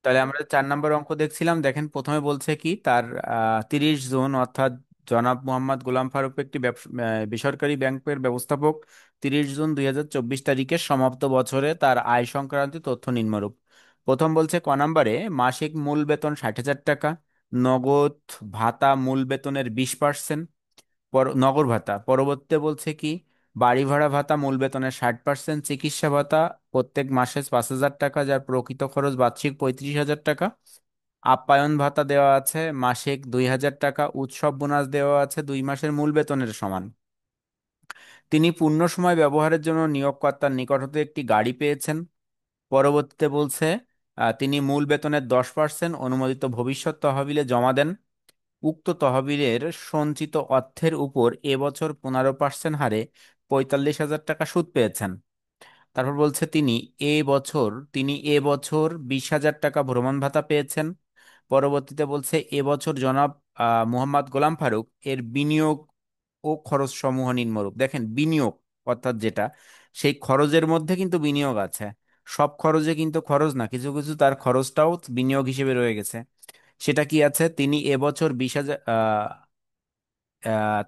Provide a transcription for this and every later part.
তাহলে আমরা 4 নম্বর অঙ্ক দেখছিলাম। দেখেন প্রথমে বলছে কি তার 30 জুন অর্থাৎ জনাব মোহাম্মদ গোলাম ফারুক একটি বেসরকারি ব্যাংকের ব্যবস্থাপক 30 জুন 2024 তারিখের সমাপ্ত বছরে তার আয় সংক্রান্ত তথ্য নিম্নরূপ। প্রথম বলছে ক নম্বরে মাসিক মূল বেতন 60,000 টাকা, নগদ ভাতা মূল বেতনের 20%, নগর ভাতা। পরবর্তীতে বলছে কি বাড়ি ভাড়া ভাতা মূল বেতনের 60%, চিকিৎসা ভাতা প্রত্যেক মাসে 5,000 টাকা যার প্রকৃত খরচ বার্ষিক 35,000 টাকা, আপ্যায়ন ভাতা দেওয়া আছে মাসিক 2,000 টাকা, উৎসব বোনাস দেওয়া আছে 2 মাসের মূল বেতনের সমান। তিনি পূর্ণ সময় ব্যবহারের জন্য নিয়োগকর্তার নিকট হতে একটি গাড়ি পেয়েছেন। পরবর্তীতে বলছে তিনি মূল বেতনের 10% অনুমোদিত ভবিষ্যৎ তহবিলে জমা দেন। উক্ত তহবিলের সঞ্চিত অর্থের উপর এবছর 15% হারে 45,000 টাকা সুদ পেয়েছেন। তারপর বলছে তিনি এ বছর 20,000 টাকা ভ্রমণ ভাতা পেয়েছেন। পরবর্তীতে বলছে এবছর জনাব মোহাম্মদ গোলাম ফারুক এর বিনিয়োগ ও খরচ সমূহ নিম্নরূপ। দেখেন বিনিয়োগ অর্থাৎ যেটা, সেই খরচের মধ্যে কিন্তু বিনিয়োগ আছে। সব খরচে কিন্তু খরচ না, কিছু কিছু তার খরচটাও বিনিয়োগ হিসেবে রয়ে গেছে। সেটা কি আছে, তিনি এবছর 20,000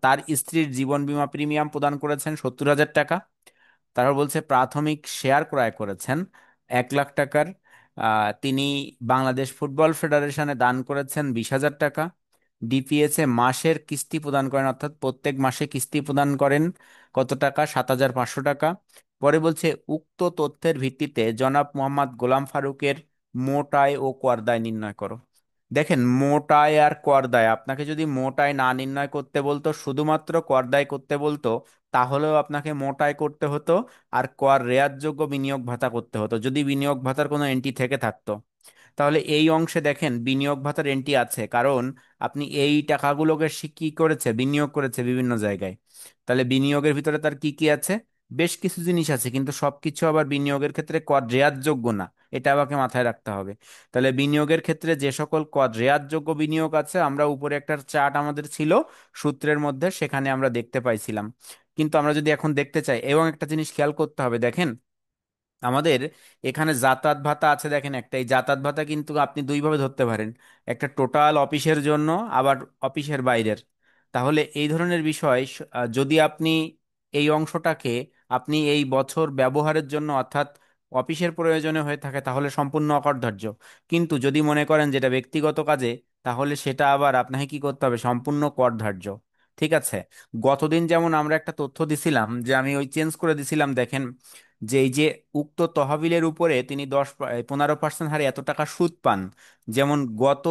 তার স্ত্রীর জীবন বীমা প্রিমিয়াম প্রদান করেছেন 70,000 টাকা। তারপর বলছে প্রাথমিক শেয়ার ক্রয় করেছেন 1 লাখ টাকার। তিনি বাংলাদেশ ফুটবল ফেডারেশনে দান করেছেন 20,000 টাকা। ডিপিএস এ মাসের কিস্তি প্রদান করেন অর্থাৎ প্রত্যেক মাসে কিস্তি প্রদান করেন কত টাকা, 7,500 টাকা। পরে বলছে উক্ত তথ্যের ভিত্তিতে জনাব মোহাম্মদ গোলাম ফারুকের মোট আয় ও কর দায় নির্ণয় করো। দেখেন মোট আয় আর কর দায়, আপনাকে যদি মোট আয় না নির্ণয় করতে বলতো, শুধুমাত্র কর দায় করতে বলতো, তাহলেও আপনাকে মোট আয় করতে হতো আর কর রেয়াতযোগ্য বিনিয়োগ ভাতা করতে হতো যদি বিনিয়োগ ভাতার কোনো এন্ট্রি থেকে থাকতো। তাহলে এই অংশে দেখেন বিনিয়োগ ভাতার এন্ট্রি আছে, কারণ আপনি এই টাকাগুলোকে সে কি করেছে, বিনিয়োগ করেছে বিভিন্ন জায়গায়। তাহলে বিনিয়োগের ভিতরে তার কি কি আছে, বেশ কিছু জিনিস আছে, কিন্তু সবকিছু আবার বিনিয়োগের ক্ষেত্রে কর রেয়াতযোগ্য না, এটা আমাকে মাথায় রাখতে হবে। তাহলে বিনিয়োগের ক্ষেত্রে যে সকল কর রেয়াতযোগ্য বিনিয়োগ আছে, আমরা উপরে একটা চার্ট আমাদের ছিল সূত্রের মধ্যে, সেখানে আমরা দেখতে পাইছিলাম। কিন্তু আমরা যদি এখন দেখতে চাই, এবং একটা জিনিস খেয়াল করতে হবে, দেখেন আমাদের এখানে যাতায়াত ভাতা আছে। দেখেন একটা, এই যাতায়াত ভাতা কিন্তু আপনি দুইভাবে ধরতে পারেন, একটা টোটাল অফিসের জন্য, আবার অফিসের বাইরের। তাহলে এই ধরনের বিষয় যদি আপনি এই অংশটাকে আপনি এই বছর ব্যবহারের জন্য অর্থাৎ অফিসের প্রয়োজনে হয়ে থাকে তাহলে সম্পূর্ণ অকরধার্য। কিন্তু যদি মনে করেন যেটা ব্যক্তিগত কাজে, তাহলে সেটা আবার আপনাকে কি করতে হবে, সম্পূর্ণ করধার্য। ঠিক আছে। গতদিন যেমন আমরা একটা তথ্য দিছিলাম, যে আমি ওই চেঞ্জ করে দিছিলাম, দেখেন যে এই যে উক্ত তহবিলের উপরে তিনি 15% হারে এত টাকা সুদ পান। যেমন গত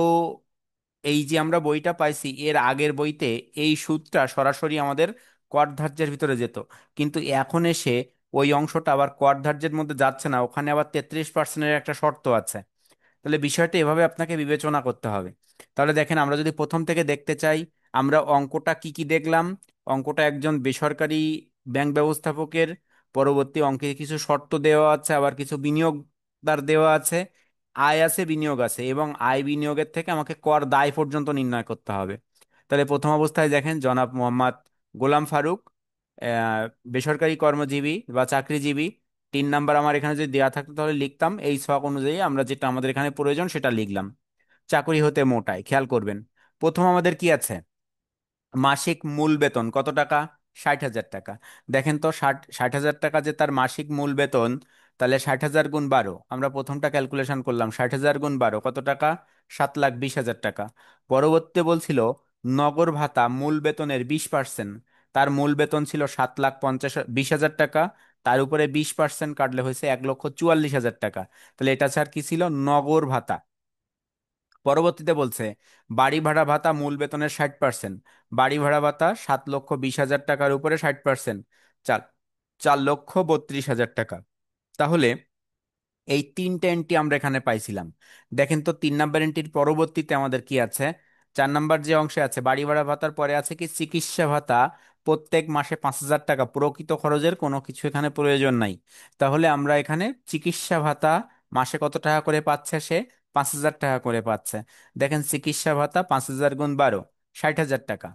এই যে আমরা বইটা পাইছি, এর আগের বইতে এই সুদটা সরাসরি আমাদের কর ধার্যের ভিতরে যেত, কিন্তু এখন এসে ওই অংশটা আবার কর ধার্যের মধ্যে যাচ্ছে না, ওখানে আবার 33%-এর একটা শর্ত আছে। তাহলে বিষয়টা এভাবে আপনাকে বিবেচনা করতে হবে। তাহলে দেখেন আমরা যদি প্রথম থেকে দেখতে চাই, আমরা অঙ্কটা কি কি দেখলাম। অঙ্কটা একজন বেসরকারি ব্যাংক ব্যবস্থাপকের, পরবর্তী অঙ্কে কিছু শর্ত দেওয়া আছে, আবার কিছু বিনিয়োগদার দেওয়া আছে, আয় আছে বিনিয়োগ আছে, এবং আয় বিনিয়োগের থেকে আমাকে কর দায় পর্যন্ত নির্ণয় করতে হবে। তাহলে প্রথম অবস্থায় দেখেন জনাব মোহাম্মদ গোলাম ফারুক আহ, বেসরকারি কর্মজীবী বা চাকরিজীবী। 3 নাম্বার আমার এখানে যদি দেওয়া থাকতো তাহলে লিখতাম এই ছক অনুযায়ী, আমরা যেটা আমাদের এখানে প্রয়োজন সেটা লিখলাম। চাকরি হতে মোটায় খেয়াল করবেন, প্রথম আমাদের কি আছে, মাসিক মূল বেতন কত টাকা, 60,000 টাকা। দেখেন তো 60,000 টাকা যে তার মাসিক মূল বেতন, তাহলে 60,000 × 12, আমরা প্রথমটা ক্যালকুলেশন করলাম, 60,000 × 12 কত টাকা, 7,20,000 টাকা। পরবর্তীতে বলছিল নগর ভাতা মূল বেতনের 20%, তার মূল বেতন ছিল 7,50,20,000 টাকা, তার উপরে 20% কাটলে হয়েছে 1,44,000 টাকা। তাহলে এটা স্যার কি ছিল, নগর ভাতা। পরবর্তীতে বলছে বাড়ি ভাড়া ভাতা মূল বেতনের 60%, বাড়ি ভাড়া ভাতা 7,20,000 টাকার উপরে 60%, চার 4,32,000 টাকা। তাহলে এই তিনটে এন্ট্রি আমরা এখানে পাইছিলাম। দেখেন তো 3 নাম্বার এন্ট্রির পরবর্তীতে আমাদের কি আছে, 4 নাম্বার যে অংশে আছে বাড়ি ভাড়া ভাতার পরে আছে কি চিকিৎসা ভাতা প্রত্যেক মাসে 5,000 টাকা, প্রকৃত খরচের কোনো কিছু এখানে প্রয়োজন নাই। তাহলে আমরা এখানে চিকিৎসা ভাতা মাসে কত টাকা করে পাচ্ছে সে, 5,000 টাকা করে পাচ্ছে। দেখেন চিকিৎসা ভাতা 5,000 × 12, 60,000 টাকা।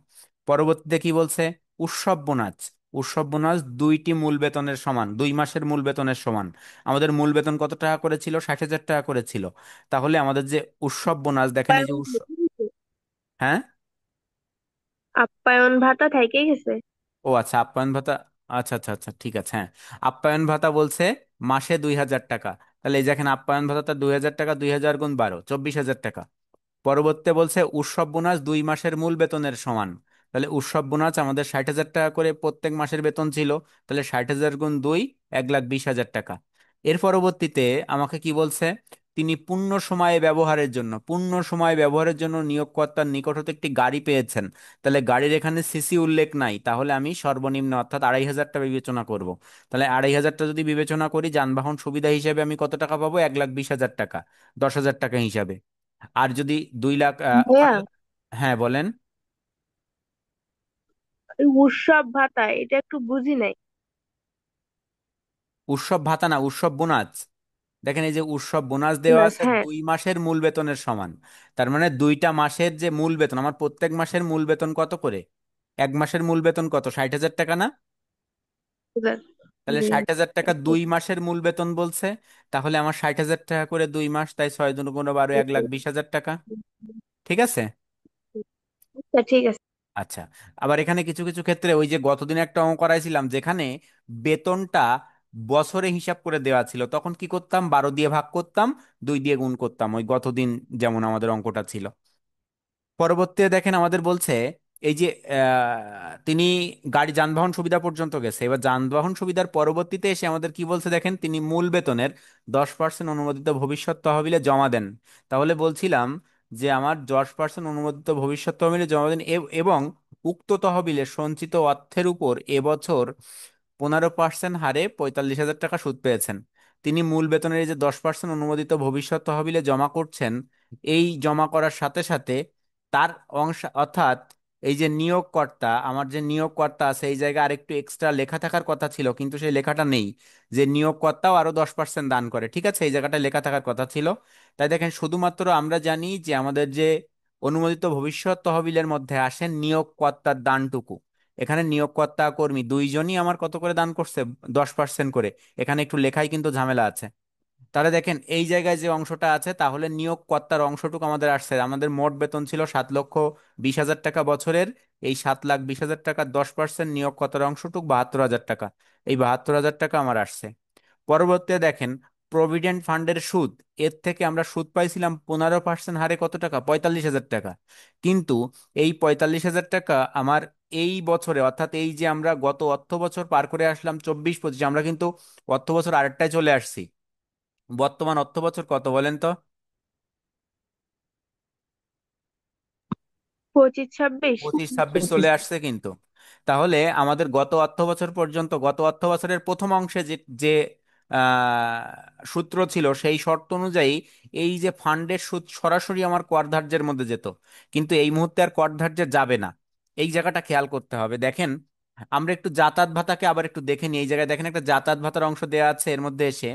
পরবর্তীতে কি বলছে, উৎসব বোনাস, উৎসব বোনাস দুইটি মূল বেতনের সমান, 2 মাসের মূল বেতনের সমান। আমাদের মূল বেতন কত টাকা করে ছিল? 60,000 টাকা করে ছিল। তাহলে আমাদের যে উৎসব বোনাস, দেখেন এই যে আপ্যায়ন হ্যাঁ। আপ্যায়ন ভাতা থাইকে গেছে। ও আচ্ছা, আপ্যায়ন ভাতা। আচ্ছা আচ্ছা আচ্ছা, ঠিক আছে, হ্যাঁ। আপ্যায়ন ভাতা বলছে মাসে 2,000 টাকা। তাহলে এই দেখেন আপ্যায়ন ভাতাটা 2,000 টাকা, 2,000 গুণ 12, 24,000 টাকা। পরবর্তীতে বলছে উৎসব বোনাস 2 মাসের মূল বেতনের সমান। তাহলে উৎসব বোনাস আমাদের 60,000 টাকা করে প্রত্যেক মাসের বেতন ছিল। তাহলে 60,000 গুণ 2, 1,20,000 টাকা। এর পরবর্তীতে আমাকে কি বলছে? তিনি পূর্ণ সময়ে ব্যবহারের জন্য নিয়োগকর্তার নিকট হতে একটি গাড়ি পেয়েছেন। তাহলে গাড়ির এখানে সিসি উল্লেখ নাই, তাহলে আমি সর্বনিম্ন অর্থাৎ 2,500 বিবেচনা করব। তাহলে 2,500 যদি বিবেচনা করি, যানবাহন সুবিধা হিসেবে আমি কত টাকা পাবো? 1,20,000 টাকা, 10,000 টাকা হিসাবে। আর যদি 2 লাখ ভাইয়া, হ্যাঁ বলেন। এই উৎসব ভাতা এটা একটু বুঝি নাই। উৎসব ভাতা না, উৎসব বোনাস। দেখেন এই যে উৎসব বোনাস দেওয়া বোনাস, আছে হ্যাঁ। 2 মাসের মূল বেতনের সমান। তার মানে 2টা মাসের যে মূল বেতন, আমার প্রত্যেক মাসের মূল বেতন কত করে? 1 মাসের মূল বেতন কত? 60,000 টাকা না? বুঝলেন? তাহলে দুই 60,000 টাকা 2 মাসের মূল বেতন বলছে। তাহলে আমার 60,000 টাকা করে 2 মাস, তাই 6 × 2 = 12, 1,20,000 টাকা। ঠিক আছে। আচ্ছা, ঠিক আছে। আচ্ছা, আবার এখানে কিছু কিছু ক্ষেত্রে ওই যে গতদিন একটা অঙ্ক করাইছিলাম, যেখানে বেতনটা বছরে হিসাব করে দেওয়া ছিল, তখন কি করতাম? 12 দিয়ে ভাগ করতাম, 2 দিয়ে গুণ করতাম, ওই গতদিন যেমন আমাদের অঙ্কটা ছিল। পরবর্তীতে দেখেন আমাদের বলছে এই যে তিনি গাড়ি যানবাহন সুবিধা পর্যন্ত গেছে। এবার যানবাহন সুবিধার পরবর্তীতে এসে আমাদের কি বলছে দেখেন, তিনি মূল বেতনের 10% অনুমোদিত ভবিষ্যৎ তহবিলে জমা দেন। তাহলে বলছিলাম যে আমার 10% অনুমোদিত ভবিষ্যৎ তহবিলে জমা দেন এবং উক্ত তহবিলে সঞ্চিত অর্থের উপর এবছর 15% হারে 45,000 টাকা সুদ পেয়েছেন। তিনি মূল বেতনের এই যে 10% অনুমোদিত ভবিষ্যৎ তহবিলে জমা করছেন, এই জমা করার সাথে সাথে তার অংশ অর্থাৎ এই যে নিয়োগকর্তা, আমার যে নিয়োগকর্তা আছে, এই জায়গায় আরেকটু এক্সট্রা লেখা থাকার কথা ছিল, কিন্তু সেই লেখাটা নেই, যে নিয়োগকর্তাও আরো 10% দান করে। ঠিক আছে, এই জায়গাটা লেখা থাকার কথা ছিল। তাই দেখেন শুধুমাত্র আমরা জানি যে আমাদের যে অনুমোদিত ভবিষ্যৎ তহবিলের মধ্যে আসেন নিয়োগকর্তার দানটুকু। এখানে নিয়োগকর্তা কর্মী দুইজনই আমার কত করে দান করছে? 10% করে। এখানে একটু লেখাই কিন্তু ঝামেলা আছে। তাহলে দেখেন এই জায়গায় যে অংশটা আছে, তাহলে নিয়োগকর্তার অংশটুকু আমাদের আসছে। আমাদের মোট বেতন ছিল 7,20,000 টাকা বছরের। এই 7,20,000 টাকার 10% নিয়োগকর্তার অংশটুকু 72,000 টাকা। এই 72,000 টাকা আমার আসছে। পরবর্তীতে দেখেন প্রভিডেন্ট ফান্ডের সুদ, এর থেকে আমরা সুদ পাইছিলাম 15% হারে কত টাকা? 45,000 টাকা। কিন্তু এই 45,000 টাকা আমার এই বছরে, অর্থাৎ এই যে আমরা গত অর্থ বছর পার করে আসলাম 24-25, আমরা কিন্তু অর্থ বছর আরেকটায় চলে আসছি। বর্তমান অর্থ বছর কত বলেন তো? 25-26। 25-26 চলে আসছে কিন্তু। তাহলে আমাদের গত অর্থ বছর পর্যন্ত, গত অর্থ বছরের প্রথম অংশে যে যে সূত্র ছিল, সেই শর্ত অনুযায়ী এই যে ফান্ডের সুদ সরাসরি আমার কর ধার্যের মধ্যে যেত। কিন্তু এই মুহূর্তে আর কর ধার্যে যাবে না। এই জায়গাটা খেয়াল করতে হবে। দেখেন আমরা একটু যাতায়াত ভাতাকে আবার একটু দেখে নিই। এই জায়গায় দেখেন একটা যাতায়াত ভাতার অংশ দেওয়া আছে এর মধ্যে এসে।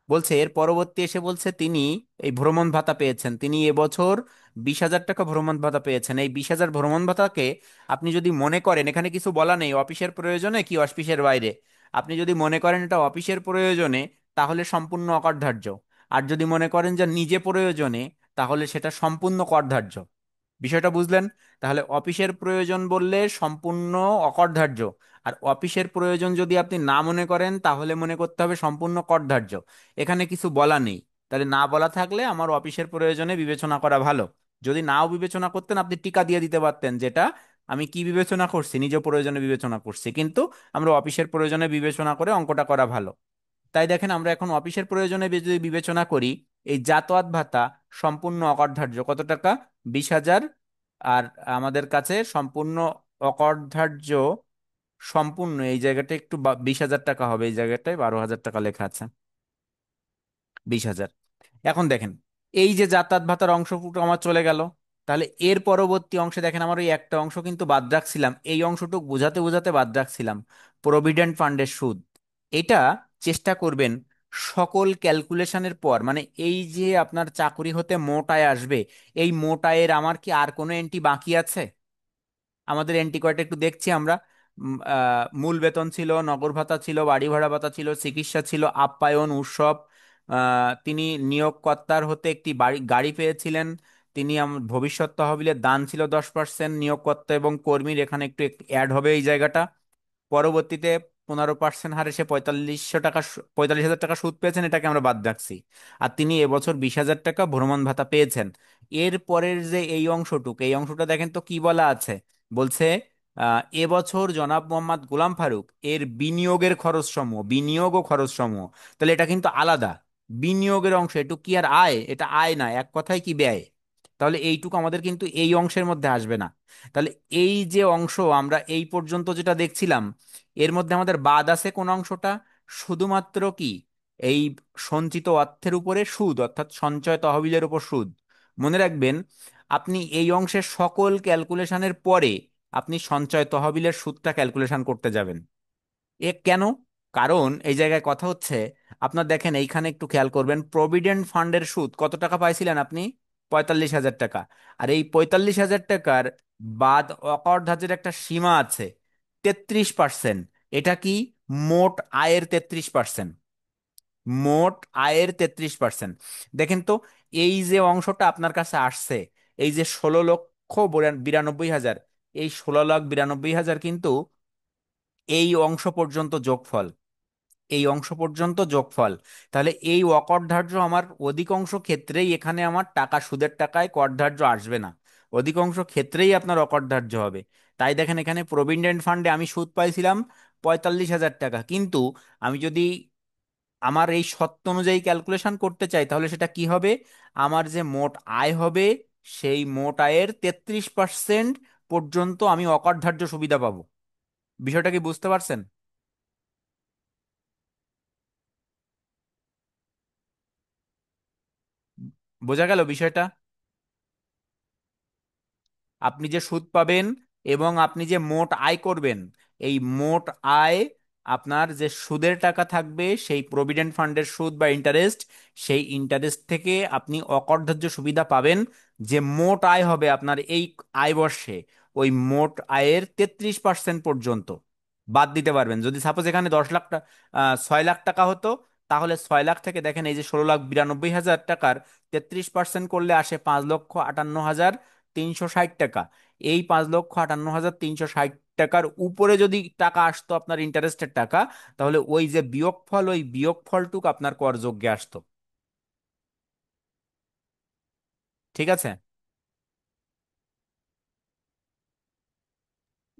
বলছে এর পরবর্তী এসে বলছে তিনি এই ভ্রমণ ভাতা পেয়েছেন। তিনি এবছর 20,000 টাকা ভ্রমণ ভাতা পেয়েছেন। এই 20,000 ভ্রমণ ভাতাকে আপনি যদি মনে করেন, এখানে কিছু বলা নেই অফিসের প্রয়োজনে কি অফিসের বাইরে, আপনি যদি মনে করেন এটা অফিসের প্রয়োজনে, তাহলে সম্পূর্ণ অকরধার্য। আর যদি মনে করেন যে নিজে প্রয়োজনে, তাহলে সেটা সম্পূর্ণ করধার্য। বিষয়টা বুঝলেন? তাহলে অফিসের প্রয়োজন বললে সম্পূর্ণ অকরধার্য। আর অফিসের প্রয়োজন যদি আপনি না মনে করেন, তাহলে মনে করতে হবে সম্পূর্ণ করধার্য। এখানে কিছু বলা নেই। তাহলে না বলা থাকলে আমার অফিসের প্রয়োজনে বিবেচনা করা ভালো। যদি নাও বিবেচনা করতেন, আপনি টিকা দিয়ে দিতে পারতেন, যেটা আমি কি বিবেচনা করছি, নিজ প্রয়োজনে বিবেচনা করছি, কিন্তু আমরা অফিসের প্রয়োজনে বিবেচনা করে অঙ্কটা করা ভালো। তাই দেখেন আমরা এখন অফিসের প্রয়োজনে যদি বিবেচনা করি, এই যাতায়াত ভাতা সম্পূর্ণ অকরধার্য কত টাকা? 20,000। আর আমাদের কাছে সম্পূর্ণ অকরধার্য, সম্পূর্ণ এই জায়গাটা একটু 20,000 টাকা হবে, এই জায়গাটায় 12,000 টাকা লেখা আছে। 20,000। এখন দেখেন এই যে যাতায়াত ভাতার অংশটুকু আমার চলে গেল। তাহলে এর পরবর্তী অংশে দেখেন আমার ওই একটা অংশ কিন্তু বাদ রাখছিলাম, এই অংশটুকু বোঝাতে বোঝাতে বাদ রাখছিলাম, প্রভিডেন্ট ফান্ডের সুদ। এটা চেষ্টা করবেন সকল ক্যালকুলেশনের পর, মানে এই যে আপনার চাকরি হতে মোট আয় আসবে, এই মোট আয়ের আমার কি আর কোনো এন্ট্রি বাকি আছে? আমাদের এন্ট্রি কয়টা একটু দেখছি আমরা। মূল বেতন ছিল, নগর ভাতা ছিল, বাড়ি ভাড়া ভাতা ছিল, চিকিৎসা ছিল, আপ্যায়ন, উৎসব। তিনি নিয়োগকর্তার হতে একটি গাড়ি পেয়েছিলেন। তিনি ভবিষ্যৎ তহবিলের দান ছিল 10%। নিয়োগকর্তা এবং কর্মীর এখানে একটু অ্যাড হবে এই জায়গাটা। পরবর্তীতে 15% হারে সে 45,000 টাকা সুদ পেয়েছেন, এটাকে আমরা বাদ রাখছি। আর তিনি এবছর 20,000 টাকা ভ্রমণ ভাতা পেয়েছেন। এর পরের যে এই অংশটা দেখেন তো কি বলা আছে। বলছে এবছর জনাব মোহাম্মদ গোলাম ফারুক এর বিনিয়োগের খরচ সমূহ, বিনিয়োগ ও খরচ সমূহ। তাহলে এটা কিন্তু আলাদা। বিনিয়োগের অংশ এটুকু কি আর আয়? এটা আয় না, এক কথায় কি ব্যয়। তাহলে এইটুকু আমাদের কিন্তু এই অংশের মধ্যে আসবে না। তাহলে এই যে অংশ আমরা এই পর্যন্ত যেটা দেখছিলাম, এর মধ্যে আমাদের বাদ আছে কোন অংশটা? শুধুমাত্র কি এই সঞ্চিত অর্থের উপরে সুদ, অর্থাৎ সঞ্চয় তহবিলের উপর সুদ। মনে রাখবেন, আপনি এই অংশের সকল ক্যালকুলেশনের পরে আপনি সঞ্চয় তহবিলের সুদটা ক্যালকুলেশন করতে যাবেন। এ কেন? কারণ এই জায়গায় কথা হচ্ছে, আপনার দেখেন এইখানে একটু খেয়াল করবেন, প্রভিডেন্ট ফান্ডের সুদ কত টাকা পাইছিলেন আপনি? 45,000 টাকা। আর এই 45,000 টাকার বাদ অকর ধার্যের একটা সীমা আছে, 33%। এটা কি? মোট আয়ের 33%। মোট আয়ের 33%। দেখেন তো, এই যে অংশটা আপনার কাছে আসছে, এই যে 16,92,000, এই 16,92,000 কিন্তু এই অংশ পর্যন্ত যোগফল, এই অংশ পর্যন্ত যোগফল। তাহলে এই অকরধার্য আমার অধিকাংশ ক্ষেত্রেই এখানে আমার টাকা, সুদের টাকায় করধার্য আসবে না। অধিকাংশ ক্ষেত্রেই আপনার অকরধার্য হবে। তাই দেখেন এখানে প্রভিডেন্ট ফান্ডে আমি সুদ পাইছিলাম 45,000 টাকা, কিন্তু আমি যদি আমার এই সত্য অনুযায়ী ক্যালকুলেশন করতে চাই, তাহলে সেটা কি হবে? আমার যে মোট আয় হবে, সেই মোট আয়ের 33% পর্যন্ত আমি অকরধার্য সুবিধা পাবো। বিষয়টা কি বুঝতে পারছেন? বোঝা গেল বিষয়টা? আপনি যে সুদ পাবেন এবং আপনি যে মোট আয় করবেন, এই মোট আয়, আপনার যে সুদের টাকা থাকবে সেই প্রভিডেন্ট ফান্ডের সুদ বা ইন্টারেস্ট, সেই ইন্টারেস্ট থেকে আপনি অকরধার্য সুবিধা পাবেন। যে মোট আয় হবে আপনার এই আয় বর্ষে, ওই মোট আয়ের 33% পর্যন্ত বাদ দিতে পারবেন। যদি সাপোজ এখানে 10 লাখ টাকা, 6 লাখ টাকা হতো, তাহলে 6 লাখ থেকে দেখেন এই যে 16,92,000 টাকার 33% করলে আসে 5,58,360 টাকা। এই 5,58,360 টাকার উপরে যদি টাকা আসতো আপনার ইন্টারেস্টের টাকা, তাহলে ওই যে বিয়োগফল, ওই বিয়োগফলটুক আপনার করযোগ্যে আসতো। ঠিক আছে?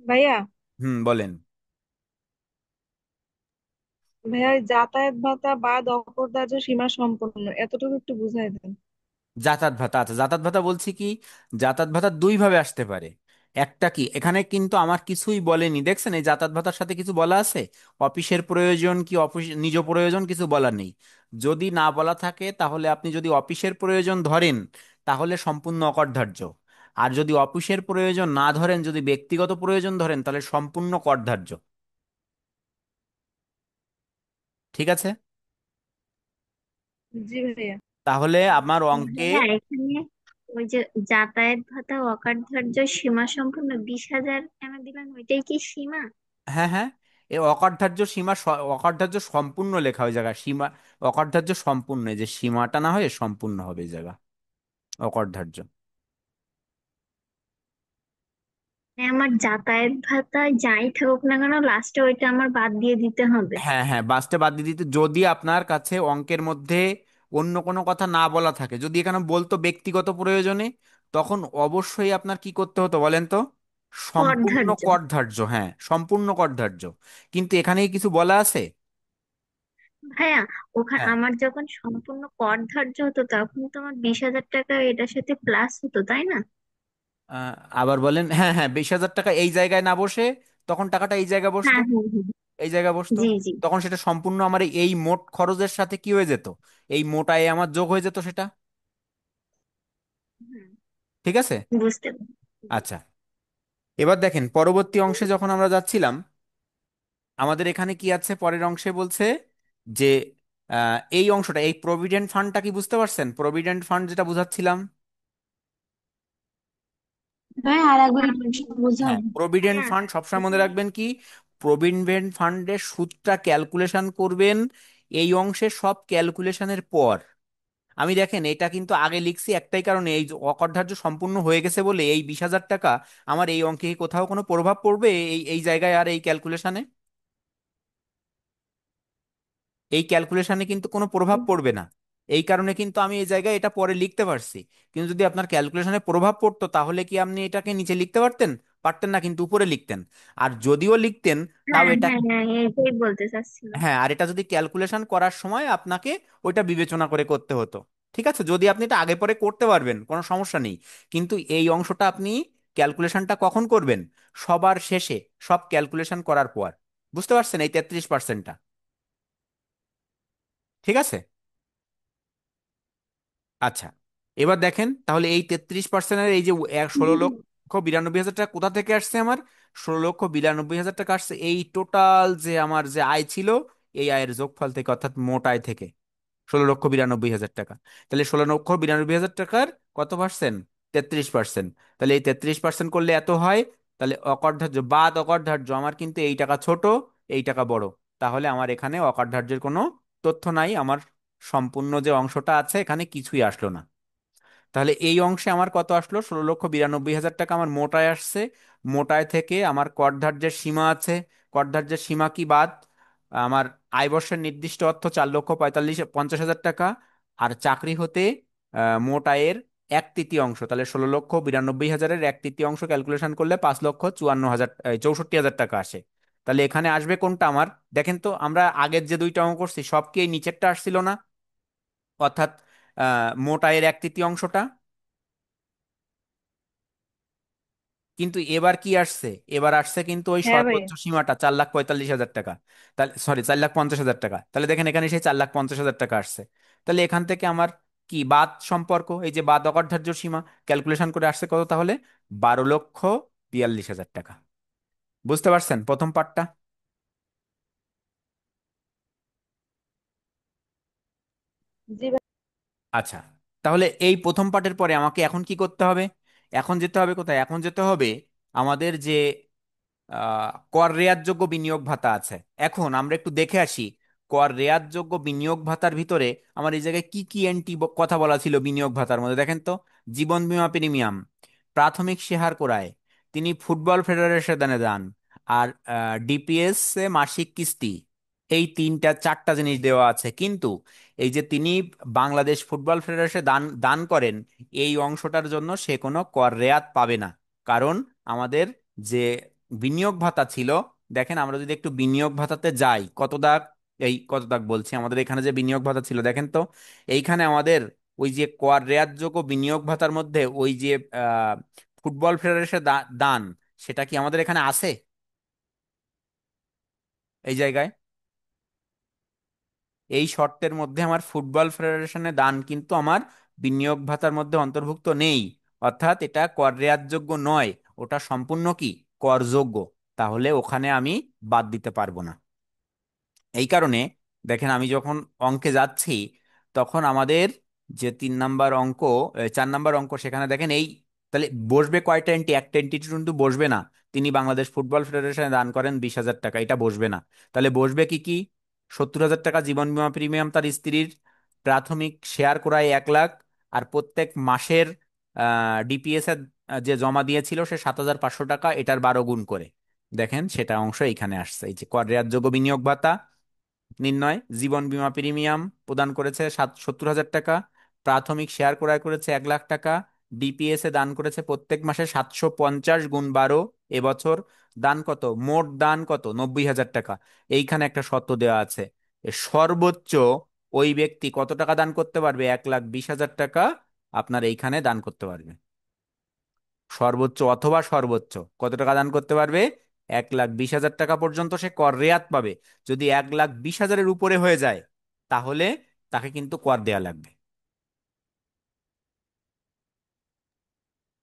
ভাইয়া, হুম, বলেন। ভাইয়া ওই যাতায়াত ভাতা বাদ অপরদার্য সীমা সম্পন্ন এতটুকু একটু বুঝাই দেন। যাতায়াত ভাতা, আচ্ছা যাতায়াত ভাতা বলছি কি, যাতায়াত ভাতা দুই ভাবে আসতে পারে। একটা কি, এখানে কিন্তু আমার কিছুই বলেনি, দেখছেন এই যাতায়াত ভাতার সাথে কিছু বলা আছে? অফিসের প্রয়োজন কি অফিস নিজ প্রয়োজন কিছু বলা নেই। যদি না বলা থাকে, তাহলে আপনি যদি অফিসের প্রয়োজন ধরেন, তাহলে সম্পূর্ণ অকরধার্য। আর যদি অফিসের প্রয়োজন না ধরেন, যদি ব্যক্তিগত প্রয়োজন ধরেন, তাহলে সম্পূর্ণ করধার্য। ঠিক আছে? জি ভাইয়া। তাহলে আমার অঙ্কে, ভাইয়া এখানে ওই যে যাতায়াত ভাতা অকার্যধার্য সীমা সম্পূর্ণ 20,000 কেন দিলেন, ওইটাই কি সীমা? হ্যাঁ হ্যাঁ, এই অকর্ধার্য সীমা অকর্ধার্য সম্পূর্ণ লেখা ওই জায়গায় সীমা। অকর্ধার্য সম্পূর্ণ, এই যে সীমাটা না হয়ে সম্পূর্ণ হবে এই জায়গা, অকর্ধার্য। মানে আমার যাতায়াত ভাতা যাই থাকুক না কেন, লাস্টে ওইটা আমার বাদ দিয়ে দিতে হবে। হ্যাঁ হ্যাঁ, বাসটা বাদ দিয়ে দিতে, যদি আপনার কাছে অঙ্কের মধ্যে অন্য কোনো কথা না বলা থাকে, যদি এখানে বলতো ব্যক্তিগত প্রয়োজনে, তখন অবশ্যই আপনার কি করতে হতো বলেন তো? সম্পূর্ণ করধার্য। করধার্য, হ্যাঁ সম্পূর্ণ করধার্য। কিন্তু এখানে কি কিছু বলা আছে? ভাইয়া ওখানে হ্যাঁ। আমার যখন সম্পূর্ণ কর ধার্য হতো, তখন তো আমার 20,000 টাকা এটার সাথে প্লাস হতো, তাই না? আহ, আবার বলেন। হ্যাঁ হ্যাঁ, 20,000 টাকা এই জায়গায় না বসে, তখন টাকাটা এই জায়গায় বসতো, হ্যাঁ হ্যাঁ হ্যাঁ। এই জায়গায় বসতো। জি জি। তখন সেটা সম্পূর্ণ আমার এই মোট খরচের সাথে কি হয়ে যেত, এই মোটায় আমার যোগ হয়ে যেত সেটা। হুম, ঠিক আছে? বুঝতে পারছি। জি। আচ্ছা, এবার দেখেন পরবর্তী অংশে যখন আমরা যাচ্ছিলাম, আমাদের এখানে কি আছে পরের অংশে বলছে যে এই অংশটা, এই প্রভিডেন্ট ফান্ডটা কি বুঝতে পারছেন? প্রভিডেন্ট ফান্ড যেটা বুঝাচ্ছিলাম, ভাই আর একবার একটু বোঝান। হ্যাঁ, প্রভিডেন্ট হ্যাঁ, ফান্ড সবসময় মনে রাখবেন কি, প্রভিডেন্ট ফান্ডের সুদটা ক্যালকুলেশন করবেন এই অংশের সব ক্যালকুলেশনের পর। আমি দেখেন এটা কিন্তু আগে লিখছি একটাই কারণে, এই যে অকরধার্য সম্পূর্ণ হয়ে গেছে বলে এই 20,000 টাকা আমার এই অঙ্কে কি কোথাও কোনো প্রভাব পড়বে এই এই জায়গায় আর এই ক্যালকুলেশনে? এই ক্যালকুলেশনে কিন্তু কোনো প্রভাব পড়বে না। এই কারণে কিন্তু আমি এই জায়গায় এটা পরে লিখতে পারছি। কিন্তু যদি আপনার ক্যালকুলেশনে প্রভাব পড়তো তাহলে কি আপনি এটাকে নিচে লিখতে পারতেন? পারতেন না, কিন্তু উপরে লিখতেন। আর যদিও লিখতেন তাও হ্যাঁ, এটা, হ্যাঁ, হ্যাঁ, এটাই বলতে চাচ্ছিলাম। হ্যাঁ, আর এটা যদি ক্যালকুলেশন করার সময় আপনাকে ওইটা বিবেচনা করে করতে হতো। ঠিক আছে, যদি আপনি এটা আগে পরে করতে পারবেন কোনো সমস্যা নেই, কিন্তু এই অংশটা আপনি ক্যালকুলেশনটা কখন করবেন? সবার শেষে, সব ক্যালকুলেশন করার পর। বুঝতে পারছেন এই 33%টা? ঠিক আছে। আচ্ছা, এবার দেখেন তাহলে এই 33%-এর এই যে 16,92,000 টাকা কোথা থেকে আসছে আমার? 16,92,000 টাকা আসছে এই টোটাল যে আমার যে আয় ছিল, এই আয়ের যোগফল থেকে, অর্থাৎ মোট আয় থেকে। 16,92,000 টাকা। তাহলে 16,92,000 টাকার কত পার্সেন্ট? 33%। তাহলে এই 33% করলে এত হয়। তাহলে অকরধার্য বাদ অকরধার্য আমার কিন্তু এই টাকা ছোট, এই টাকা বড়। তাহলে আমার এখানে অকরধার্যের কোনো তথ্য নাই, আমার সম্পূর্ণ যে অংশটা আছে এখানে কিছুই আসলো না। তাহলে এই অংশে আমার কত আসলো? 16,92,000 টাকা আমার মোট আয় আসছে। মোট আয় থেকে আমার করধার্যের সীমা আছে, করধার্যের সীমা কি বাদ? আমার আয় বর্ষের নির্দিষ্ট অর্থ 4,45,50,000 টাকা। আর চাকরি হতে মোট আয়ের 1/3 অংশ, তাহলে 16,92,000-এর 1/3 অংশ ক্যালকুলেশন করলে 5,54,000, 64,000 টাকা আসে। তাহলে এখানে আসবে কোনটা আমার? দেখেন তো, আমরা আগের যে দুইটা অঙ্ক করছি সব কি এই নিচেরটা আসছিল না? অর্থাৎ মোট আয়ের 1/3 অংশটা। কিন্তু এবার কি আসছে? এবার আসছে কিন্তু ওই হ্যাঁ ভাই। সর্বোচ্চ সীমাটা 4,45,000 টাকা। তাহলে সরি, 4,50,000 টাকা। তাহলে দেখেন এখানে সেই 4,50,000 টাকা আসছে। তাহলে এখান থেকে আমার কি বাদ সম্পর্ক, এই যে বাদ অকর্ধার্য সীমা, ক্যালকুলেশন করে আসছে কত তাহলে? 12,42,000 টাকা। বুঝতে পারছেন প্রথম পার্টটা? জি ভাই। আচ্ছা, তাহলে এই প্রথম পার্টের পরে আমাকে এখন কি করতে হবে? এখন যেতে হবে কোথায়? এখন যেতে হবে আমাদের যে কর রেয়াতযোগ্য বিনিয়োগ ভাতা আছে। এখন আমরা একটু দেখে আসি কর রেয়াতযোগ্য বিনিয়োগ ভাতার ভিতরে আমার এই জায়গায় কি কি এন্টি কথা বলা ছিল বিনিয়োগ ভাতার মধ্যে। দেখেন তো, জীবন বীমা প্রিমিয়াম, প্রাথমিক শেহার কোরায়, তিনি ফুটবল ফেডারেশনে দান, আর ডিপিএস এ মাসিক কিস্তি, এই তিনটা চারটা জিনিস দেওয়া আছে। কিন্তু এই যে তিনি বাংলাদেশ ফুটবল ফেডারেশনে দান দান করেন, এই অংশটার জন্য সে কোনো কর রেয়াত পাবে না। কারণ আমাদের যে বিনিয়োগ ভাতা ছিল, দেখেন আমরা যদি একটু বিনিয়োগ ভাতাতে যাই, কত দাগ, এই কত দাগ বলছি, আমাদের এখানে যে বিনিয়োগ ভাতা ছিল দেখেন তো, এইখানে আমাদের ওই যে কর রেয়াতযোগ্য বিনিয়োগ ভাতার মধ্যে ওই যে আহ, ফুটবল ফেডারেশন দান, সেটা কি আমাদের এখানে আছে এই জায়গায়? এই শর্তের মধ্যে আমার ফুটবল ফেডারেশনে দান কিন্তু আমার বিনিয়োগ ভাতার মধ্যে অন্তর্ভুক্ত নেই। অর্থাৎ এটা কর রেয়াতযোগ্য নয়, ওটা সম্পূর্ণ কি করযোগ্য। তাহলে ওখানে আমি বাদ দিতে পারবো না। এই কারণে দেখেন আমি যখন অঙ্কে যাচ্ছি তখন আমাদের যে 3 নাম্বার অঙ্ক, 4 নাম্বার অঙ্ক, সেখানে দেখেন এই, তাহলে বসবে কয়টা এন্টি? একটা এন্টিটি কিন্তু বসবে না। তিনি বাংলাদেশ ফুটবল ফেডারেশনে দান করেন 20,000 টাকা, এটা বসবে না। তাহলে বসবে কি কি? 70,000 টাকা জীবন বীমা প্রিমিয়াম তার স্ত্রীর, প্রাথমিক শেয়ার ক্রয় 1 লাখ, আর প্রত্যেক মাসের ডিপিএস এর যে জমা দিয়েছিল সে 7,500 টাকা, এটার 12 গুণ করে। দেখেন সেটা অংশ এইখানে আসছে, এই যে কর রেয়াতযোগ্য বিনিয়োগ ভাতা নির্ণয়, জীবন বীমা প্রিমিয়াম প্রদান করেছে 70,000 টাকা, প্রাথমিক শেয়ার ক্রয় করেছে 1 লাখ টাকা, ডিপিএস এ দান করেছে প্রত্যেক মাসে 750 গুণ 12 এবছর। দান কত? মোট দান কত? 90,000 টাকা। এইখানে একটা শর্ত দেওয়া আছে, এ সর্বোচ্চ ওই ব্যক্তি কত টাকা দান করতে পারবে? 1,20,000 টাকা আপনার এইখানে দান করতে পারবে। সর্বোচ্চ অথবা সর্বোচ্চ কত টাকা দান করতে পারবে? 1,20,000 টাকা পর্যন্ত সে কর রেয়াত পাবে। যদি 1,20,000-এর উপরে হয়ে যায় তাহলে তাকে কিন্তু কর দেয়া লাগবে।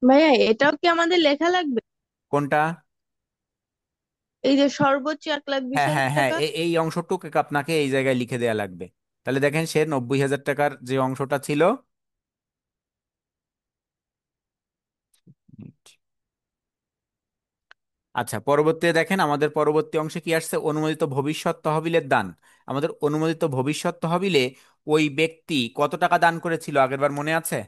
ভাইয়া এটাও কি আমাদের লেখা লাগবে? কোনটা? এই যে সর্বোচ্চ এক লাখ বিশ হ্যাঁ, হ্যাঁ, হাজার হ্যাঁ, টাকা এই অংশটুকু আপনাকে এই জায়গায় লিখে দেয়া লাগবে। তাহলে দেখেন সে 90,000 টাকার যে অংশটা ছিল, আচ্ছা, পরবর্তীতে দেখেন আমাদের পরবর্তী অংশে কি আসছে, অনুমোদিত ভবিষ্যৎ তহবিলের দান। আমাদের অনুমোদিত ভবিষ্যৎ তহবিলে ওই ব্যক্তি কত টাকা দান করেছিল আগেরবার মনে আছে?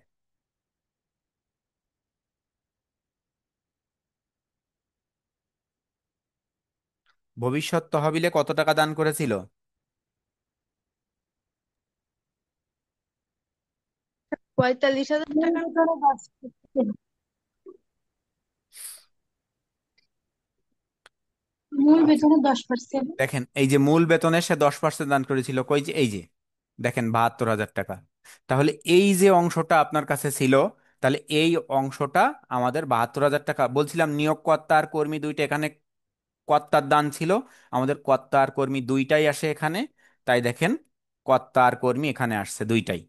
ভবিষ্যৎ তহবিলে কত টাকা দান করেছিল? 45,000 টাকা। মূল আচ্ছা, বেতনের 10%। দেখেন এই যে মূল বেতনের সে 10% দান করেছিল, কই যে এই যে দেখেন 72,000 টাকা। তাহলে এই যে অংশটা আপনার কাছে ছিল, তাহলে এই অংশটা আমাদের 72,000 টাকা। বলছিলাম নিয়োগকর্তা আর কর্মী দুইটা এখানে, কর্তার দান ছিল, আমাদের কর্তা আর কর্মী দুইটাই আসে এখানে। তাই দেখেন কর্তা আর কর্মী এখানে আসছে দুইটাই।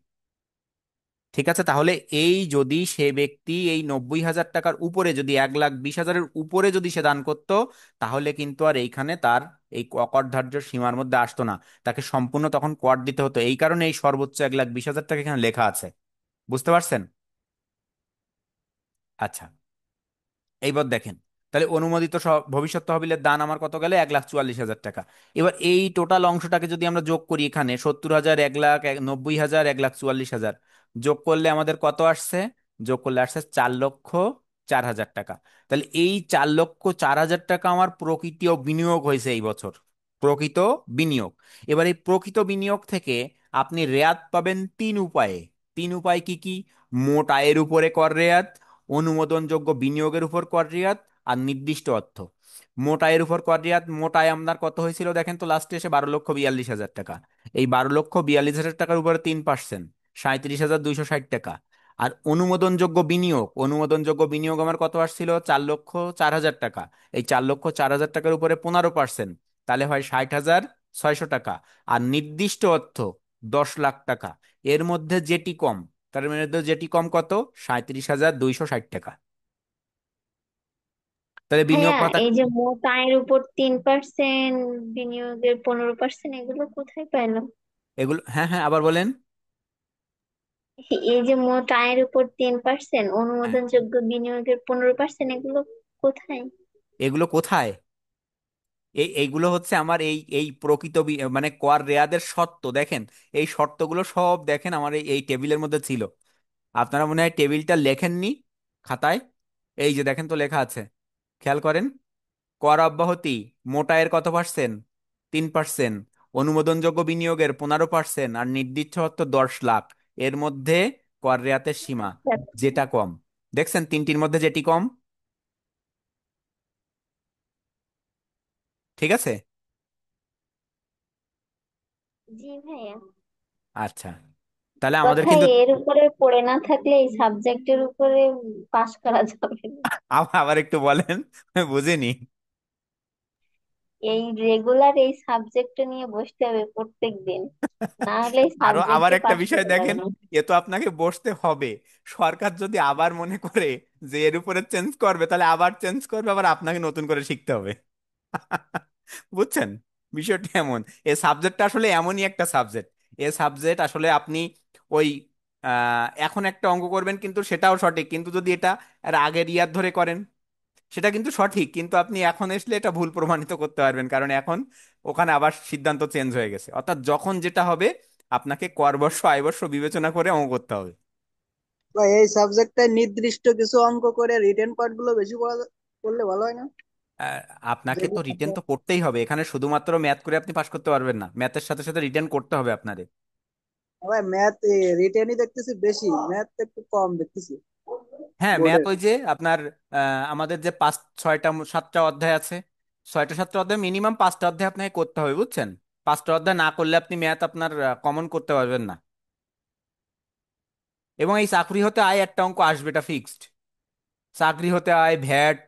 ঠিক আছে, তাহলে এই যদি সে ব্যক্তি এই 90,000 টাকার উপরে, যদি 1,20,000-এর উপরে যদি সে দান করতো, তাহলে কিন্তু আর এইখানে তার এই অকরধার্য সীমার মধ্যে আসতো না। তাকে সম্পূর্ণ তখন কর দিতে হতো। এই কারণে এই সর্বোচ্চ 1,20,000 টাকা এখানে লেখা আছে। বুঝতে পারছেন? আচ্ছা, এইবার দেখেন, তাহলে অনুমোদিত ভবিষ্যৎ তহবিলের দান আমার কত গেল, 1,44,000 টাকা। এবার এই টোটাল অংশটাকে যদি আমরা যোগ করি, এখানে 70,000, 1,90,000, 1,44,000 যোগ করলে আমাদের কত আসছে? যোগ করলে আসছে 4,04,000 টাকা। তাহলে এই 4,04,000 টাকা আমার প্রকৃত বিনিয়োগ হয়েছে এই বছর, প্রকৃত বিনিয়োগ। এবার এই প্রকৃত বিনিয়োগ থেকে আপনি রেয়াত পাবেন তিন উপায়ে। তিন উপায় কি কি? মোট আয়ের উপরে কর রেয়াত, অনুমোদনযোগ্য বিনিয়োগের উপর কর রিয়াত, আর নির্দিষ্ট অর্থ। মোট আয়ের উপর কর রিয়াত, মোট আয় আপনার কত হয়েছিল দেখেন তো, লাস্টে এসে 12,42,000 টাকা। এই 12,42,000 টাকার উপরে 3%, 37,260 টাকা। আর অনুমোদনযোগ্য বিনিয়োগ, অনুমোদনযোগ্য বিনিয়োগ আমার কত আসছিল, 4,04,000 টাকা। এই 4,04,000 টাকার উপরে 15%, তাহলে হয় 60,600 টাকা। আর নির্দিষ্ট অর্থ 10 লাখ টাকা। এর মধ্যে যেটি কম, তার মধ্যে যেটি কম কত, 37,260 টাকা। তাহলে বিনিয়োগ ভাইয়া, ভাতা। এই যে মোট আয়ের উপর 3%, বিনিয়োগের 15%, এগুলো কোথায় পাইলো? এগুলো, হ্যাঁ হ্যাঁ, আবার বলেন। এই যে মোট আয়ের উপর 3%, হ্যাঁ, অনুমোদনযোগ্য বিনিয়োগের 15%, এগুলো কোথায়? এগুলো কোথায়? এইগুলো হচ্ছে আমার এই এই প্রকৃত মানে কর রেয়াদের শর্ত দেখেন। এই শর্তগুলো সব দেখেন আমার এই এই টেবিলের মধ্যে ছিল। আপনারা মনে হয় টেবিলটা লেখেননি খাতায়। এই যে দেখেন তো লেখা আছে, খেয়াল করেন। কর অব্যাহতি, মোট আয়ের কত পার্সেন্ট, 3%, অনুমোদনযোগ্য বিনিয়োগের 15%, আর নির্দিষ্ট অর্থ 10 লাখ। এর মধ্যে কর রেয়াতের সীমা আচ্ছা। যেটা কম, দেখছেন তিনটির মধ্যে যেটি কম। ঠিক আছে। জি ভাইয়া। আচ্ছা, তাহলে আমাদের কথায় কিন্তু এর উপরে পড়ে না থাকলে এই সাবজেক্টের উপরে পাশ করা যাবে না। আবার একটু বলেন, আমি বুঝিনি। এই রেগুলার এই সাবজেক্টটা নিয়ে বসতে হবে প্রত্যেক দিন, না হলে এই আরো আবার সাবজেক্টে একটা পাশ বিষয় করা যাবে দেখেন, না। এ তো আপনাকে বসতে হবে। সরকার যদি আবার মনে করে যে এর উপরে চেঞ্জ করবে, তাহলে আবার চেঞ্জ করবে, আবার আপনাকে নতুন করে শিখতে হবে। বুঝছেন বিষয়টা এমন। এই সাবজেক্টটা আসলে এমনই একটা সাবজেক্ট। এ সাবজেক্ট আসলে আপনি ওই এখন একটা অঙ্ক করবেন কিন্তু সেটাও সঠিক, কিন্তু যদি এটা এর আগের ইয়ার ধরে করেন সেটা কিন্তু সঠিক, কিন্তু আপনি এখন আসলে এটা ভুল প্রমাণিত করতে পারবেন, কারণ এখন ওখানে আবার সিদ্ধান্ত চেঞ্জ হয়ে গেছে। অর্থাৎ যখন যেটা হবে আপনাকে করবর্ষ আয়বর্ষ বিবেচনা করে অঙ্ক করতে হবে। বা এই সাবজেক্টে নির্দিষ্ট কিছু অঙ্ক করে রিটেন পার্ট গুলো বেশি করলে ভালো হয় না? আহ, আপনাকে তো রিটেন যেগুলো তো করতেই হবে, এখানে শুধুমাত্র ম্যাথ করে আপনি পাশ করতে পারবেন না, ম্যাথের সাথে সাথে রিটেন করতে হবে আপনাদের। ভাই ম্যাথ রিটেনই দেখতেছি বেশি, ম্যাথ একটু কম দেখতেছি হ্যাঁ, ম্যাথ বোর্ডে। ওই যে আপনার আমাদের যে পাঁচ ছয়টা সাতটা অধ্যায় আছে, ছয়টা সাতটা অধ্যায় মিনিমাম 5টা অধ্যায় আপনাকে করতে হবে, বুঝছেন? 5টা অধ্যায় না করলে আপনি ম্যাথ আপনার কমন করতে পারবেন না। এবং এই চাকরি হতে আয় একটা অঙ্ক আসবে, এটা ফিক্সড। চাকরি হতে আয়, ভ্যাট,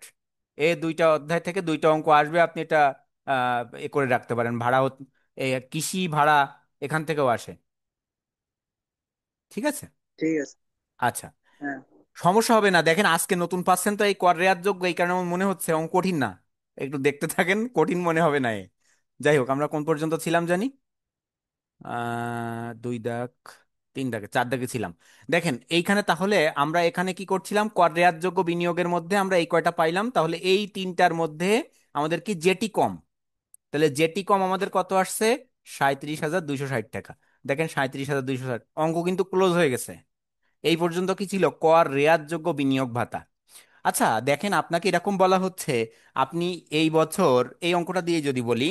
এই দুইটা অধ্যায় থেকে দুইটা অঙ্ক আসবে, আপনি এটা এ করে রাখতে পারেন। ভাড়া কৃষি ভাড়া এখান থেকেও আসে। ঠিক আছে। ঠিক আছে। আচ্ছা, হ্যাঁ। সমস্যা হবে না। দেখেন আজকে নতুন পাচ্ছেন তো এই কর রেয়াত যোগ্য, এই কারণে আমার মনে হচ্ছে অঙ্ক কঠিন না। একটু দেখতে থাকেন, কঠিন মনে হবে না যাই হোক, আমরা কোন পর্যন্ত ছিলাম জানি, 2 দাগ। চার দাগে ছিলাম। দেখেন এইখানে তাহলে আমরা এখানে কি করছিলাম, কর রেয়াতযোগ্য বিনিয়োগের মধ্যে আমরা এই কয়টা পাইলাম, তাহলে এই তিনটার মধ্যে আমাদের কি জেটি কম। তাহলে জেটি কম আমাদের কত আসছে, 37,260 টাকা। দেখেন 37,260, অঙ্ক কিন্তু ক্লোজ হয়ে গেছে। এই পর্যন্ত কি ছিল, কর রেয়াতযোগ্য বিনিয়োগ ভাতা। আচ্ছা দেখেন, আপনাকে এরকম বলা হচ্ছে, আপনি এই বছর এই অঙ্কটা দিয়ে যদি বলি,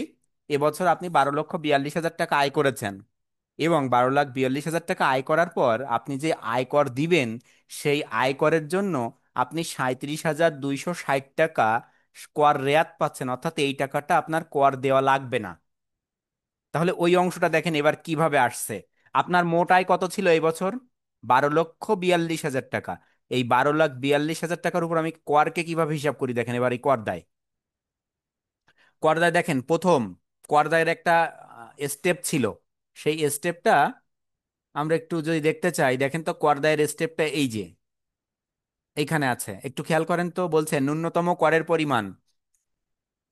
এবছর আপনি 12,42,000 টাকা আয় করেছেন, এবং 12,42,000 টাকা আয় করার পর আপনি যে আয়কর দিবেন, সেই আয়করের জন্য আপনি 37,260 টাকা কর রেয়াত পাচ্ছেন, অর্থাৎ এই টাকাটা আপনার কর দেওয়া লাগবে না। তাহলে ওই অংশটা দেখেন এবার কিভাবে আসছে। আপনার মোট আয় কত ছিল এই বছর, 12,42,000 টাকা। এই 12,42,000 টাকার উপর আমি করকে কিভাবে হিসাব করি, দেখেন এবার এই কর দায়। কর দায় দেখেন, প্রথম কর দায়ের একটা স্টেপ ছিল, সেই স্টেপটা আমরা একটু যদি দেখতে চাই, দেখেন তো কর দায়ের স্টেপটা এই যে এইখানে আছে, একটু খেয়াল করেন তো। বলছে ন্যূনতম করের পরিমাণ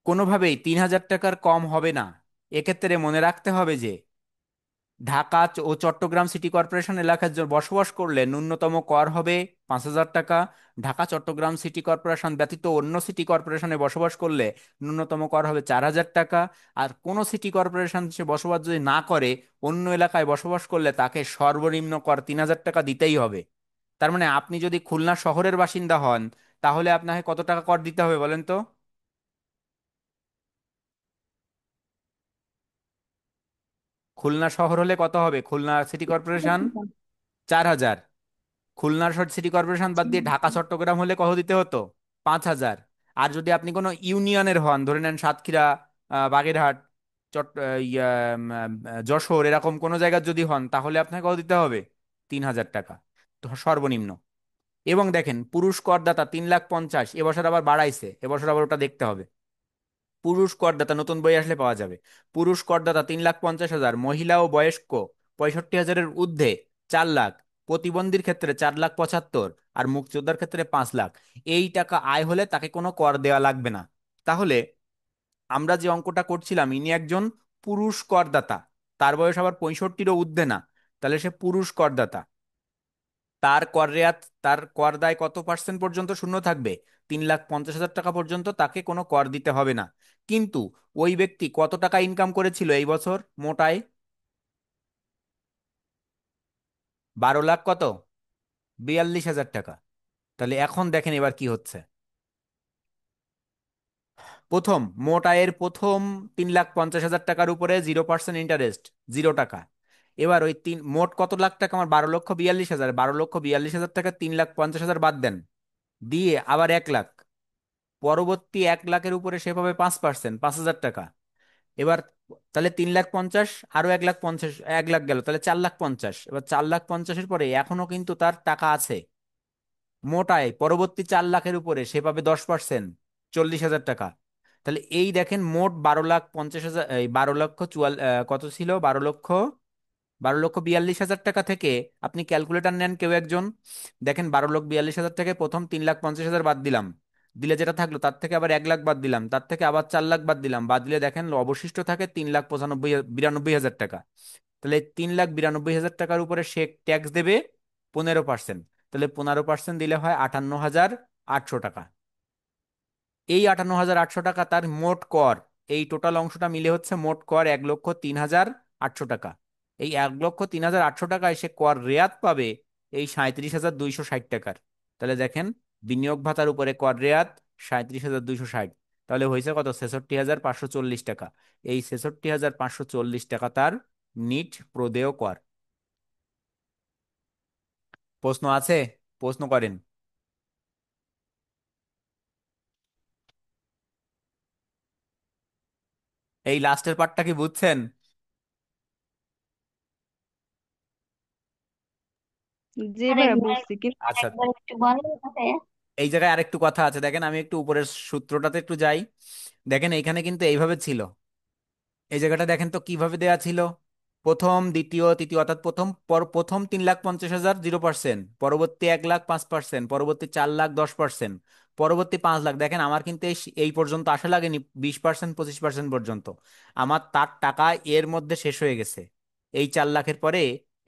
কোনোভাবেই 3,000 টাকার কম হবে না। এক্ষেত্রে মনে রাখতে হবে যে ঢাকা ও চট্টগ্রাম সিটি কর্পোরেশন এলাকায় বসবাস করলে ন্যূনতম কর হবে 5,000 টাকা। ঢাকা চট্টগ্রাম সিটি কর্পোরেশন ব্যতীত অন্য সিটি কর্পোরেশনে বসবাস করলে ন্যূনতম কর হবে 4,000 টাকা। আর কোনো সিটি কর্পোরেশন সে বসবাস যদি না করে, অন্য এলাকায় বসবাস করলে তাকে সর্বনিম্ন কর 3,000 টাকা দিতেই হবে। তার মানে আপনি যদি খুলনা শহরের বাসিন্দা হন, তাহলে আপনাকে কত টাকা কর দিতে হবে বলেন তো। খুলনা শহর হলে কত হবে, Khulna city corporation 4,000। Khulna city corporation বাদ দিয়ে ঢাকা চট্টগ্রাম হলে কত দিতে হতো, 5,000। আর যদি আপনি কোনো ইউনিয়নের হন, ধরে নেন সাতক্ষীরা, বাগেরহাট, চট যশোর, এরকম কোনো জায়গার যদি হন, তাহলে আপনাকে কত দিতে হবে, 3,000 টাকা, তো সর্বনিম্ন। এবং দেখেন পুরুষ করদাতা 3,50,000, এবছর আবার বাড়াইছে, এবছর আবার ওটা দেখতে হবে। পুরুষ করদাতা নতুন বই আসলে পাওয়া যাবে। পুরুষ করদাতা 3,50,000, মহিলা ও বয়স্ক 65,000-এর ঊর্ধ্বে 4 লাখ, প্রতিবন্ধীর ক্ষেত্রে 4,75,000, আর মুক্তিযোদ্ধার ক্ষেত্রে 5 লাখ। এই টাকা আয় হলে তাকে কোনো কর দেওয়া লাগবে না। তাহলে আমরা যে অঙ্কটা করছিলাম, ইনি একজন পুরুষ করদাতা, তার বয়স আবার 65-র ঊর্ধ্বে না, তাহলে সে পুরুষ করদাতা। তার কর রেয়াত, তার কর দায় কত পার্সেন্ট পর্যন্ত শূন্য থাকবে, 3,50,000 টাকা পর্যন্ত তাকে কোনো কর দিতে হবে না। কিন্তু ওই ব্যক্তি কত টাকা ইনকাম করেছিল এই বছর মোট আয়, 12 লাখ কত, 42,000 টাকা। তাহলে এখন দেখেন এবার কি হচ্ছে। প্রথম মোট আয়ের প্রথম 3,50,000 টাকার উপরে 0% ইন্টারেস্ট, 0 টাকা। এবার ওই মোট কত লাখ টাকা, আমার 12,42,000, 12,42,000 টাকা 3,50,000 বাদ দেন, দিয়ে আবার 1 লাখ, পরবর্তী 1 লাখের উপরে সে পাবে 5%, 5,000 টাকা। এবার তাহলে 3,50,000, আরো 1,50,000, 1 লাখ গেল, তাহলে 4,50,000। এবার 4,50,000-এর পরে এখনো কিন্তু তার টাকা আছে মোট আয়, পরবর্তী 4 লাখের উপরে সে পাবে 10%, 40,000 টাকা। তাহলে এই দেখেন মোট 12,50,000, এই 12,44,000, কত ছিল, 12,42,000 টাকা থেকে আপনি ক্যালকুলেটর নেন কেউ একজন। দেখেন 12,42,000 থেকে প্রথম 3,50,000 বাদ দিলাম, দিলে যেটা থাকলো তার থেকে আবার 1 লাখ বাদ দিলাম, তার থেকে আবার 4 লাখ বাদ দিলাম, বাদ দিলে দেখেন অবশিষ্ট থাকে 3,95,000, 92,000 টাকা। তাহলে 3,92,000 টাকার উপরে সে ট্যাক্স দেবে 15%। তাহলে 15% দিলে হয় 58,800 টাকা। এই 58,800 টাকা তার মোট কর। এই টোটাল অংশটা মিলে হচ্ছে মোট কর 1,03,800 টাকা। এই 1,03,800 টাকায় সে কর রেয়াত পাবে এই 37,260 টাকার। তাহলে দেখেন বিনিয়োগ ভাতার উপরে কর রেয়াত 37,260, তাহলে হয়েছে কত, 66,540 টাকা। এই 66,540 টাকা তার নিট প্রদেয় কর। প্রশ্ন আছে, প্রশ্ন করেন। এই লাস্টের পার্টটা কি বুঝছেন? জি ভাইয়া আরেকবার বুঝছি কিন্তু। আচ্ছা, আরেকবার একটু বলো তাহলে। এই জায়গায় আরেকটু কথা আছে, দেখেন আমি একটু উপরের সূত্রটাতে একটু যাই। দেখেন এইখানে কিন্তু এইভাবে ছিল, এই জায়গাটা দেখেন তো কিভাবে দেয়া ছিল। প্রথম দ্বিতীয় তৃতীয়, অর্থাৎ প্রথম 3,50,000, 0%, পরবর্তী 1 লাখ 5%, পরবর্তী 4 লাখ 10%, পরবর্তী 5 লাখ। দেখেন আমার কিন্তু এই পর্যন্ত আসা লাগেনি, 20%, 25% পর্যন্ত আমার তার টাকা এর মধ্যে শেষ হয়ে গেছে। এই 4 লাখের পরে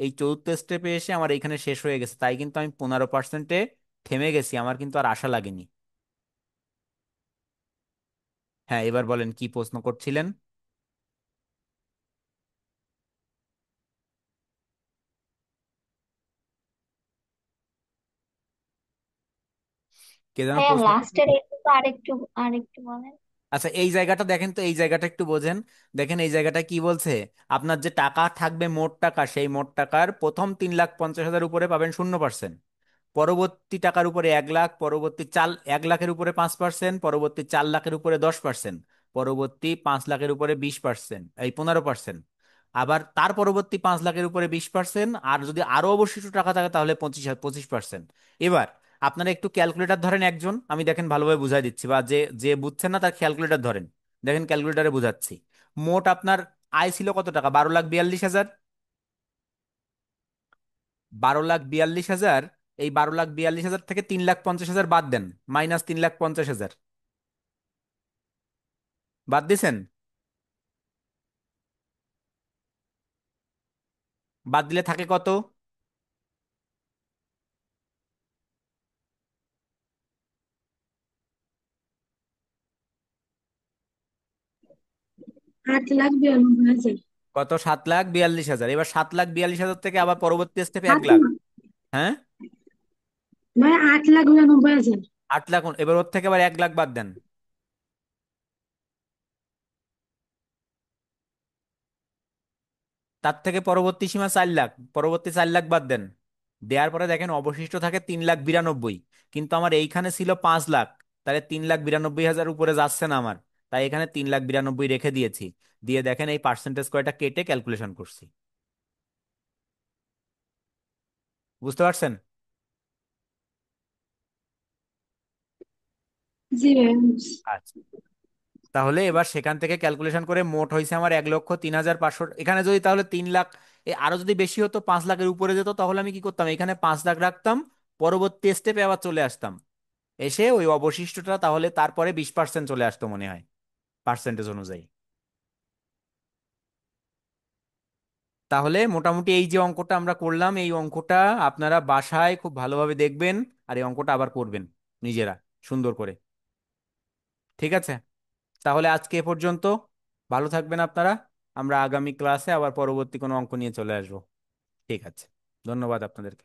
এই চতুর্থ স্টেপে এসে আমার এইখানে শেষ হয়ে গেছে, তাই কিন্তু আমি 15%-এ থেমে গেছি, আমার কিন্তু আর আশা লাগেনি। হ্যাঁ, এবার বলেন কি প্রশ্ন করছিলেন। কে যেন ভাইয়া প্রশ্ন করলেন? লাস্টের একটু আরেকটু আরেকটু বলেন। আচ্ছা, এই জায়গাটা দেখেন তো, এই জায়গাটা একটু বোঝেন। দেখেন এই জায়গাটা কি বলছে, আপনার যে টাকা থাকবে মোট টাকা, সেই মোট টাকার প্রথম 3,50,000 উপরে পাবেন 0%, পরবর্তী টাকার উপরে 1 লাখ, পরবর্তী 1 লাখের উপরে 5%, পরবর্তী 4 লাখের উপরে 10%, পরবর্তী 5 লাখের উপরে 20%, এই 15%, আবার তার পরবর্তী 5 লাখের উপরে 20%, আর যদি আরো অবশিষ্ট টাকা থাকে তাহলে 25%। এবার আপনারা একটু ক্যালকুলেটর ধরেন একজন, আমি দেখেন ভালোভাবে বুঝাই দিচ্ছি, বা যে যে বুঝছেন না তার ক্যালকুলেটর ধরেন। দেখেন ক্যালকুলেটরে বুঝাচ্ছি। মোট আপনার আয় ছিল কত টাকা? 12,42,000। 12,42,000। এই 12,42,000 থেকে 3,50,000 বাদ দেন, মাইনাস 3,50,000 বাদ দিছেন। বাদ দিলে থাকে কত? 8,92,000। কত? 7,42,000। এবার 7,42,000 থেকে আবার পরবর্তী স্টেপে এক সাত লাখ হ্যাঁ, ভাই 8,92,000। 8 লাখ। এবার ওর থেকে আবার 1 লাখ বাদ দেন। তার থেকে পরবর্তী সীমা 4 লাখ, পরবর্তী 4 লাখ বাদ দেন। দেওয়ার পরে দেখেন অবশিষ্ট থাকে 3,92,000। কিন্তু আমার এইখানে ছিল 5 লাখ, তাহলে 3,92,000 উপরে যাচ্ছে না আমার, তাই এখানে 3,92,000 রেখে দিয়েছি। দিয়ে দেখেন এই পার্সেন্টেজ কয়টা কেটে ক্যালকুলেশন করছি। বুঝতে পারছেন? জি ভাই। আচ্ছা, তাহলে এবার সেখান থেকে ক্যালকুলেশন করে মোট হয়েছে আমার 1,03,500। এখানে যদি তাহলে 3 লাখ, আরো যদি বেশি হতো, 5 লাখের উপরে যেত, তাহলে আমি কি করতাম, এখানে 5 লাখ রাখতাম, পরবর্তী স্টেপে আবার চলে আসতাম, এসে ওই অবশিষ্টটা তাহলে তারপরে 20% চলে আসতো মনে হয়, পার্সেন্টেজ অনুযায়ী। তাহলে মোটামুটি এই যে অঙ্কটা আমরা করলাম, এই অঙ্কটা আপনারা বাসায় খুব ভালোভাবে দেখবেন, আর এই অঙ্কটা আবার করবেন নিজেরা সুন্দর করে। ঠিক আছে, তাহলে আজকে এ পর্যন্ত। ভালো থাকবেন আপনারা। আমরা আগামী ক্লাসে আবার পরবর্তী কোনো অঙ্ক নিয়ে চলে আসবো। ঠিক আছে, ধন্যবাদ আপনাদেরকে।